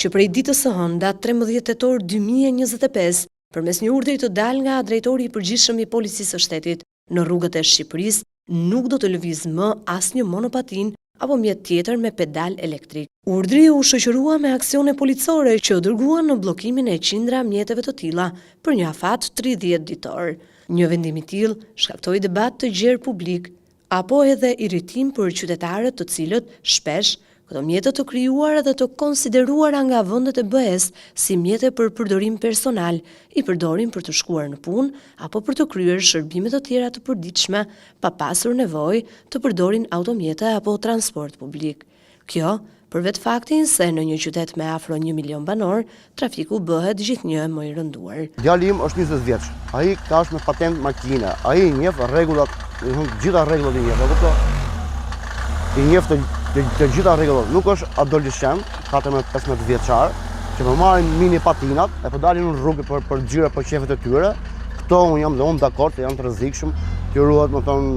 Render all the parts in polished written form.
që prej ditës së hënë datë 13 tetor 2025, përmes një urdhri të dalë nga drejtori i përgjithshëm i policisë së shtetit, në rrugët e Shqipërisë nuk do të lëviz më asnjë monopatin apo mjet tjetër me pedal elektrik. Urdhri u shoqërua me aksione policore që u dërguan në bllokimin e qindra mjeteve të tilla për një afat 30 ditor. Një vendim i tillë shkaktoi debat të gjerë publik apo edhe irritim për qytetarët të cilët shpesh këto mjete të krijuara dhe të konsideruara nga vendet e BE-s si mjete për përdorim personal i përdorin për të shkuar në punë apo për të kryer shërbime të tjera të përditshme pa pasur nevojë të përdorin automjete apo transport publik. Kjo për vetë faktin se në një qytet me afro 1 milion banor, trafiku bëhet gjithnjë më i rënduar. Djali im është 20 vjeç. Ai ka me patent makine. Ai njeh rregullat, gjitha rregullat i njeh, apo i njeh të gjitha rregullat. Nuk është adoleshent, 14-15 vjeçar, që më marrin mini patinat e po dalin në rrugë për xhira për qefet e tyre. Këto unë jam dhe unë dakord se janë të rrezikshëm. Të ruhet, më thonë,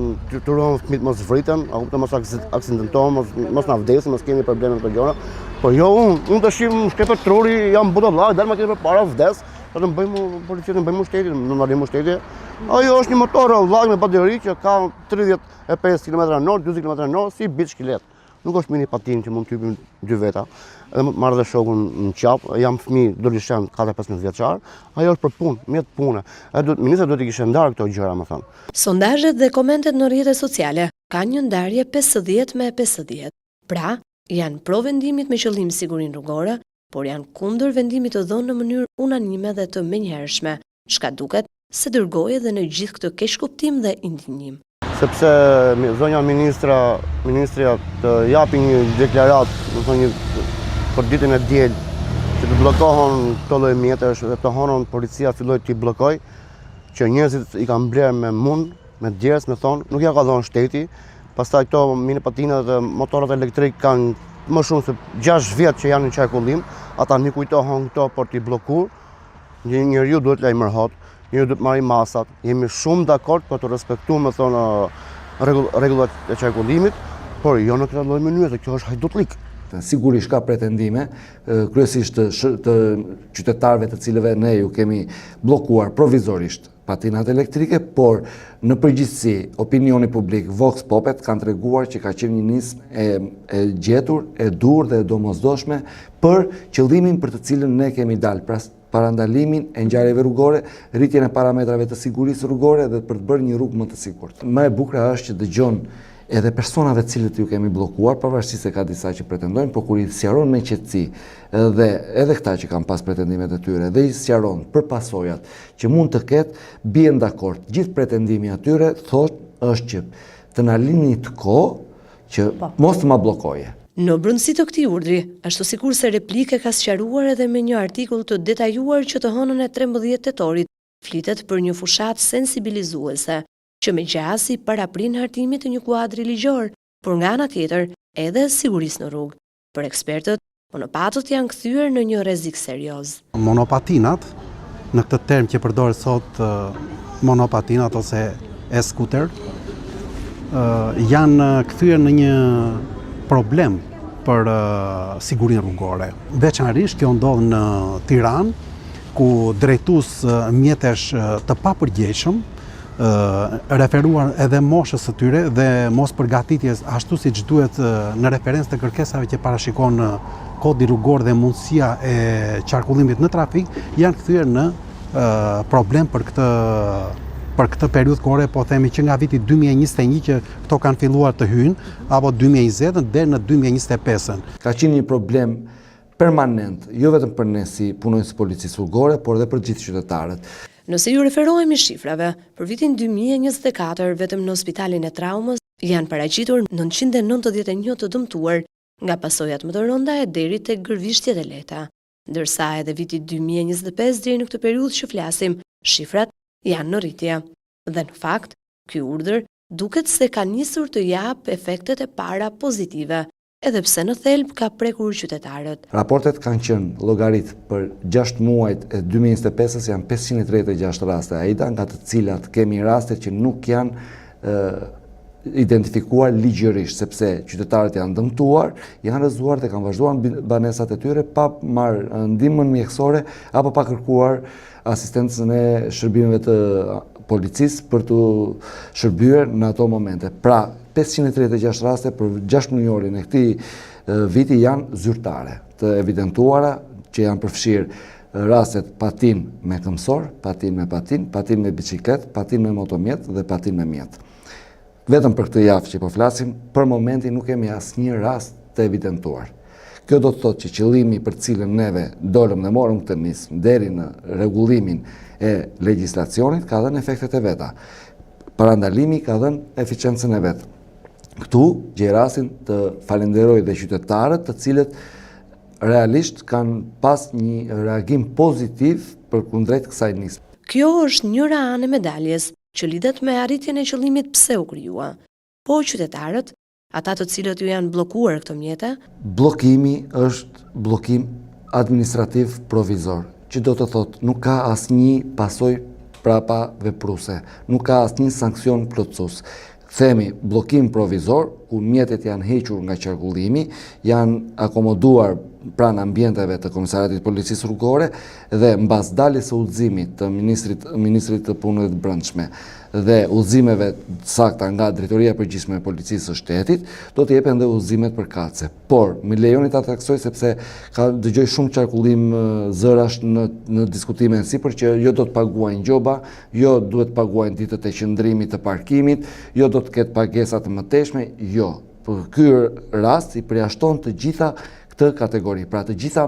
të ruhen fëmijët mos vriten, apo mos aksidentohen, mos na vdesin, mos kemi probleme me këto gjëra. Po jo, unë tashim shkepet truri, jam butollak, dal makinë përpara vdes, do bëjmë policinë, bëjmë shtetin, në ndalim shtetit. Ajo është një motor vllak me bateri që ka 35 km/h, 40 km/h si biçiklet. Nuk është mini patin që mund të hypim 2 veta. Edhe më marrë dhe shokun në qap, jam fëmijë adoleshent 14-15 vjeçar, ajo është për punë, mjet pune. Ministri duhet të kishte ndarë këto gjëra, më thënë. Sondazhet dhe komentet në rrjetet sociale kanë një ndarje 50-50. Pra, janë pro vendimit me qëllim sigurinë rrugore, por janë kundër vendimit të dhënë në mënyrë unanime dhe të menjëhershme, çka duket se dërgoi edhe në gjithë këtë keqkuptim dhe indignim. Sepse zonja ministria të japi një deklaratë, për ditën e diel, që të bllokohen këto lloj mjetesh dhe të honën policia filloi t'i bllokoj, që njerëzit i kanë blerë me mund, me djeres, me thonë, nuk ja ka dhënë shteti. Pastaj këto mini patinat dhe motorat elektrik kanë më shumë se 6 vjet që janë në qarkullim, ata nuk kujtohen këto për t'i bllokuar. Njeriu duhet lajmërohet. Njëri duhet marrë masat, jemi shumë dakord për të respektuar, më thonë, rregullat e qarkullimit, por jo në këtë lloj mënyre, se kjo është hajdutlik. Sigurisht ka pretendime, kryesisht të qytetarëve të cilëve ne ju kemi bllokuar provizorisht patinat elektrike, por në përgjithësi opinioni publik, vox popet kanë treguar që ka qenë një nismë e gjetur, e dur dhe e domosdoshme për qëllimin për të cilën ne kemi dalë, pra parandalimin e ngjarjeve rrugore, rritjen e parametrave të sigurisë rrugore dhe për të bërë një rrugë më të sigurt. Më e bukur është që dëgjon edhe personave të cilët ju kemi bllokuar, pavarësisht se ka disa që pretendojnë, por kur i sqaron me qetësi dhe edhe këta që kanë pas pretendimet e tyre dhe i sqaron për pasojat që mund të ketë, bien dakord. Gjithë pretendimi atyre thotë është që të na lini të kohë që mos të ma bllokoje. Në brendësi të këtij urdhri, ashtu sikur se replike ka sqaruar edhe me një artikull të detajuar që të hënën e 13 tetorit, flitet për një fushat sensibilizuese, që me gjasi paraprin hartimit të një kuadri ligjor, por nga ana tjetër edhe sigurisë në rrugë. Për ekspertët, monopatët janë kthyer në një rrezik serioz. Monopatinat, në këtë term që përdoret sot monopatinat ose e-scooter, janë kthyer në një problem për sigurinë rrugore. Veçanërisht kjo ndodh në Tiranë, ku drejtues mjetesh të papërgjegjshëm, referuar edhe moshës së tyre dhe mos përgatitjes ashtu siç duhet në referencë të kërkesave që parashikon kodi rrugor dhe mundësia e qarkullimit në trafik, janë kthyer në problem për këtë periudhë kohore, po themi që nga viti 2021 që këto kanë filluar të hyjnë, apo 2020 deri në 2025. Ka qenë një problem permanent, jo vetëm për ne si punonjës policisë rrugore, por edhe për gjithë qytetarët. Nëse ju referohemi shifrave, për vitin 2024 vetëm në Spitalin e Traumës janë paraqitur 991 të dëmtuar nga pasojat më të rënda e deri tek gërvishtjet e lehta, ndërsa edhe viti 2025 deri në këtë periudhë që flasim, shifrat janë në rritje. Dhe në fakt, ky urdhër duket se ka nisur të jap efektet e para pozitive, edhe pse në thelb ka prekur qytetarët. Raportet kanë qenë llogarit për 6 muajt e 2025-s janë 536 raste AIDA, nga të cilat kemi raste që nuk janë identifikuar ligjërisht, sepse qytetarët janë dëmtuar, janë rrëzuar dhe kanë vazhduar banesat e tyre pa marrë ndihmën mjekësore apo pa kërkuar asistencën e shërbimeve të policisë për të shërbyer në ato momente. Pra, 536 raste për 6 mujorin e këtij viti janë zyrtare, të evidentuara që janë përfshirë rastet patin me këmbësor, patin me patin, patin me biçikletë, patin me motomjet dhe patin me mjet. Vetëm për këtë javë që po flasim, për momentin nuk kemi asnjë rast të evidentuar. Kjo do të thotë që qëllimi për cilën neve dolëm dhe morëm këtë nismë deri në rregullimin e legjislacionit ka dhënë efektet e veta. Parandalimi ka dhënë eficiencën e vet. Këtu gjej rastin të falenderoj dhe qytetarët të cilët realisht kanë pas një reagim pozitiv për kundrejt kësaj nisme. Kjo është njëra anë e medaljes që lidhet me arritjen e qëllimit pse u krijua. Po qytetarët, ata të cilët ju janë bllokuar këto mjete, Bllokimi është bllokim administrativ provizor, që do të thotë nuk ka asnjë pasojë prapa vepruese, nuk ka asnjë sankcion plotësues. Themi bllokim provizor, ku mjetet janë hequr nga qarkullimi, janë akomoduar pranë ambienteve të Komisariatit Policisë Rrugore dhe mbas daljes së udhëzimit të ministrit të Punëve të Brendshme dhe udhëzimeve sakta nga Drejtoria e Përgjithshme e Policisë së Shtetit, do të jepen edhe udhëzimet përkatëse. Por më lejoni ta theksoj sepse dëgjoj shumë qarkullim zërash në diskutime sipër që jo do të paguajnë gjoba, jo duhet paguajnë ditët e qëndrimit të parkimit, jo do të ketë pagesa të mëtejshme, jo. Për ky rast i përjashton të gjitha këtë kategori, pra të gjitha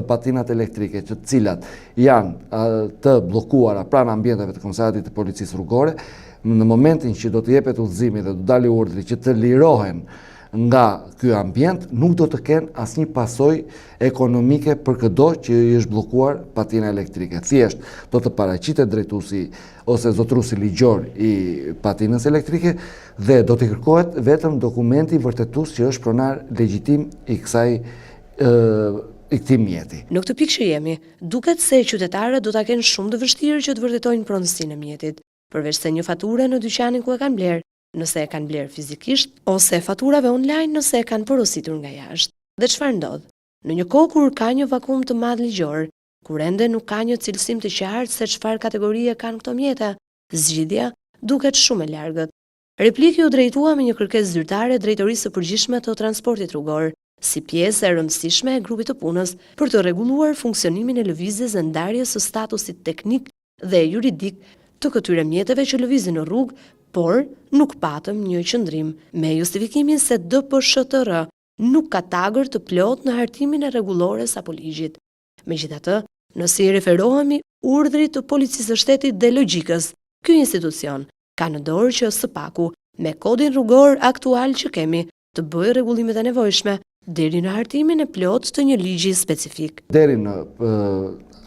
patinat elektrike të cilat janë të bllokuara pranë ambienteve të Komisariatit të Policisë Rrugore, në momentin që do të jepet udhëzimi dhe do dalë urdhri që të lirohen nga ky ambient, nuk do të kenë asnjë pasojë ekonomike për çdo që i është bllokuar patina elektrike. Thjesht do të paraqitet drejtuesi ose zotëruesi ligjor i patinës elektrike dhe do të kërkohet vetëm dokumenti vërtetues që është pronar legjitim i këtij mjeti. në këtë pikë që jemi, duket se qytetarët do ta kenë shumë të vështirë që të vërtetojnë pronësinë e mjetit, përveç se një faturë në dyqanin ku e kanë bler, nëse e kanë bler fizikisht, ose faturave online nëse e kanë porositur nga jashtë. Dhe çfarë ndodh? Në një kohë kur ka një vakum të madh ligjor, kur ende nuk ka një cilësim të qartë se çfarë kategorie kanë këto mjete, zgjidhja duket shumë e largët. Replikë u drejtua me një kërkesë zyrtare Drejtorisë së Përgjithshme të Transportit Rrugor, si pjesë e rëndësishme e grupit të punës për të rregulluar funksionimin e lëvizjes së ndarjes së statusit teknik dhe juridik të këtyre mjeteve që lëvizin në rrugë, por nuk patëm një qëndrim, me justifikimin se DPSHTR nuk ka tagër të plot në hartimin e rregullores apo ligjit. Megjithatë, nëse i referohemi urdhrit të Policisë së Shtetit dhe logjikës, ky institucion ka në dorë që së paku, me kodin rrugor aktual që kemi, të bëjë rregullimet e nevojshme deri në hartimin e plot të një ligji specifik. Deri në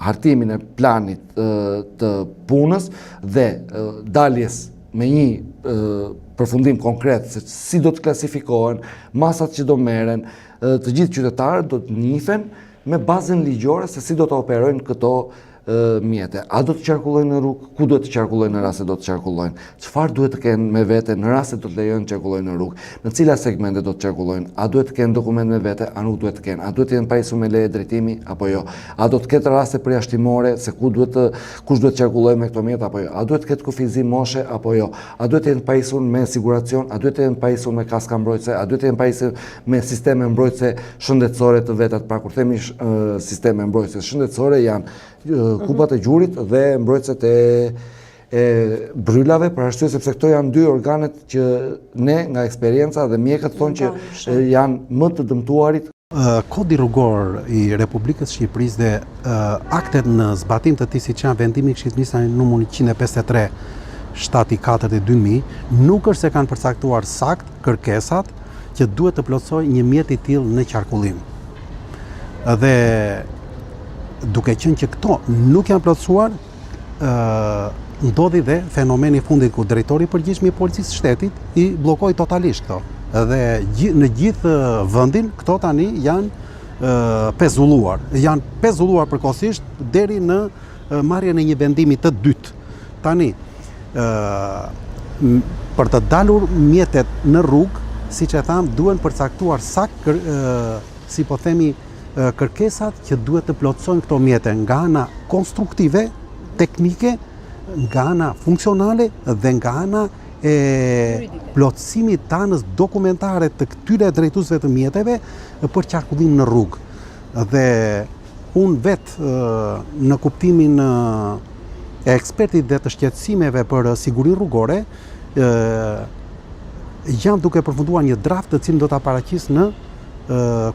hartimin e planit të punës dhe daljes me një përfundim konkret se si do të klasifikohen, masat që do merren, të gjithë qytetarët do të njihen me bazën ligjore se si do të operojnë këto mjete. A do të qarkullojnë në rrugë, ku duhet të qarkullojnë në rast se do të qarkullojnë, çfarë duhet të kenë me vete në rast se do të lejojnë të qarkullojnë në rrugë, në cila segmente do të qarkullojnë, a duhet të kenë dokument me vete, a nuk duhet të kenë, a duhet të jenë pajisur me leje drejtimi apo jo, a do të ketë raste përjashtimore se kush duhet të qarkullojë me këto mjete apo jo, a duhet të ketë kufizim moshe apo jo, a duhet të jenë pajisur me siguracion, a duhet të jenë pajisur me kaska mbrojtëse, a duhet të jenë pajisur me sisteme mbrojtëse shëndetësore të veta. Pra kur themi sisteme mbrojtëse shëndetësore janë kupat e gjurit dhe mbrojtëset e brylave, për arsye sepse këto janë dy organet që ne nga eksperienca dhe mjekët thonë që janë më të dëmtuarit. Kodi rrugor i Republikës Shqipërisë dhe aktet në zbatim të tij siç janë vendimi i Këshillit Ministrave numër 153 74/2000 nuk është se kanë përcaktuar sakt kërkesat që duhet të plotësojë një mjet i tillë në qarkullim. Dhe duke qenë që këto nuk janë plotësuar, ndodhi dhe fenomeni i fundit ku drejtori i përgjithshëm i Policisë së Shtetit i bllokoi totalisht këto. Dhe në gjithë vendin këto tani janë pezulluar përkohësisht deri në marrjen e një vendimi të dytë. Tani për të dalur mjetet në rrugë, siç e tham, duhen përcaktuar saktë, si po themi, kërkesat që duhet të plotësojnë këto mjete nga ana konstruktive, teknike, nga ana funksionale dhe nga ana e plotësimit të anës dokumentare të këtyre drejtuesve të mjeteve për qarkullim në rrugë. Dhe unë vetë në kuptimin e ekspertit dhe të shqetësimeve për sigurinë rrugore, jam duke përfunduar një draft të cilin do ta paraqis në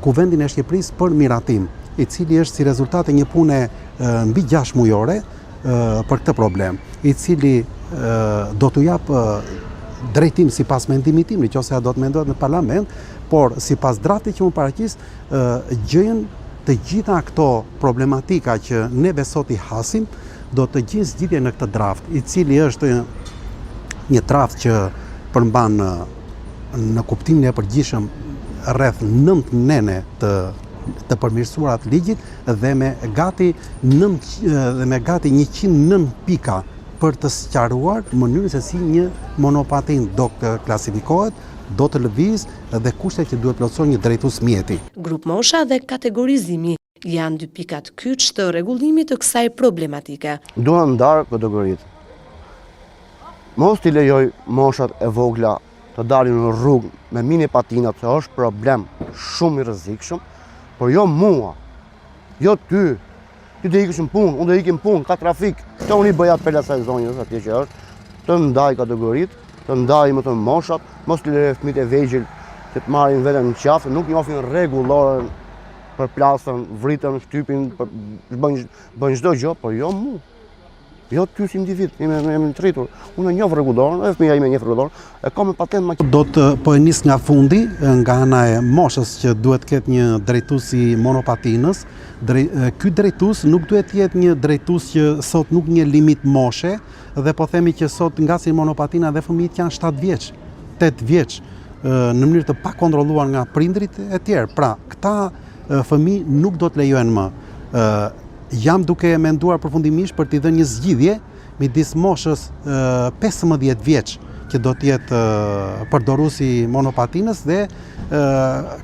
Kuvendin e Shqipërisë për miratim, i cili është si rezultat e një pune mbi 6 mujore për këtë problem, i cili do t'u jap drejtim sipas mendimit tim, nëse do të mendohet në parlament, por sipas draftit që unë paraqis, gjën të gjitha këto problematika që neve sot i hasim, do të gjejnë zgjidhje në këtë draft, i cili është një draft që përmban në kuptimin e përgjithshëm rreth 9 nene të përmirësuara të ligjit dhe me gati 109 pika për të sqaruar mënyrën se si një monopatin do të klasifikohet, do të lëviz dhe kushtet që duhet plotësoj një drejtues mjeti. Grup mosha dhe kategorizimi janë dy pikat kyç të rregullimit të kësaj problematike. Duhen ndarë kategoritë. Mos t'i lejoj moshat e vogla të dalin në rrugë me mini patinat, se është problem shumë i rrezikshëm, por jo mua, jo ty. Ty do ikësh në punë, unë do ikim punë, ka trafik. Këto unë i bëj apel asaj zonjës atje që është, të ndaj kategoritë, të ndaj më të moshat, mos t'i lejoj fëmijët e vegjël që të marrin veten në qafë, nuk i ofrin rregullorën për plasën, vritën, shtypin, bën çdo gjë, por jo mua. Jo ty si individ, jemi të rritur. Unë e njoh rregulloren, edhe fëmia ime e njeh rregulloren, e kam me patent makinë. Do të po e nis nga fundi, nga ana e moshës që duhet të ketë një drejtues i monopatinës. Ky drejtues nuk duhet të jetë një drejtues që sot nuk një limit moshe, dhe po themi që sot ngasin monopatina dhe fëmijët janë 7 vjeç, 8 vjeç, në mënyrë të pakontrolluar nga prindrit e tjerë. Pra, këta fëmijë nuk do të lejohen më. Jam duke menduar përfundimisht për t'i dhënë një zgjidhje midis moshës 15 vjeç që do të jetë përdoruesi monopatinës dhe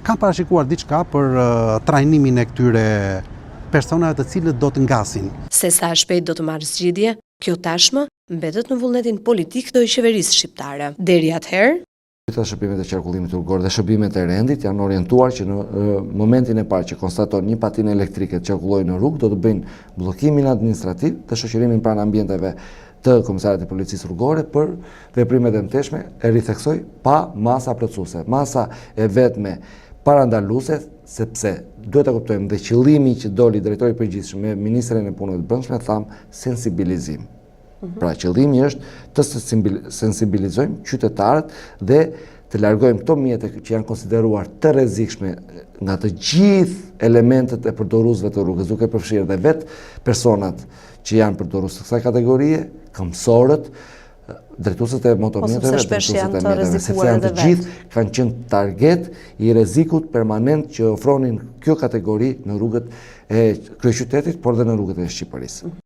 kam parashikuar diçka për trajnimin e këtyre personave të cilët do të ngasin. Se sa shpejt do të marrë zgjidhje, kjo tashmë mbetet në vullnetin politik të qeverisë shqiptare. Deri atëherë, Të shërbimet e qarkullimit rrugor dhe shërbimet e rendit janë orientuar që në momentin e parë që konstaton një patinë elektrike të qarkullojë në rrugë, do të bëjnë bllokimin administrativ dhe shoqërimin pranë ambienteve të Komisariatit të Policisë Rrugore për veprimet e mëtejshme, e ritheksoj, pa masa plotësuese. Masa e vetme parandaluese, sepse duhet të kuptojmë dhe qëllimi që doli drejtori i përgjithshëm me Ministrin e Punëve të Brendshme thamë sensibilizim. Pra qëllimi është të sensibilizojmë qytetarët dhe të largojmë këto mjete që janë konsideruar të rrezikshme nga të gjithë elementet e përdoruesve të rrugës, duke përfshirë dhe vetë personat që janë përdorues të kësaj kategorie, këmbësorët, drejtuesët e motomjeteve, drejtuesët e mjeteve, sepse janë të gjithë kanë qenë target i rrezikut permanent që ofronin kjo kategori në rrugët e kryeqytetit, por dhe në rrugët e Shqipërisë.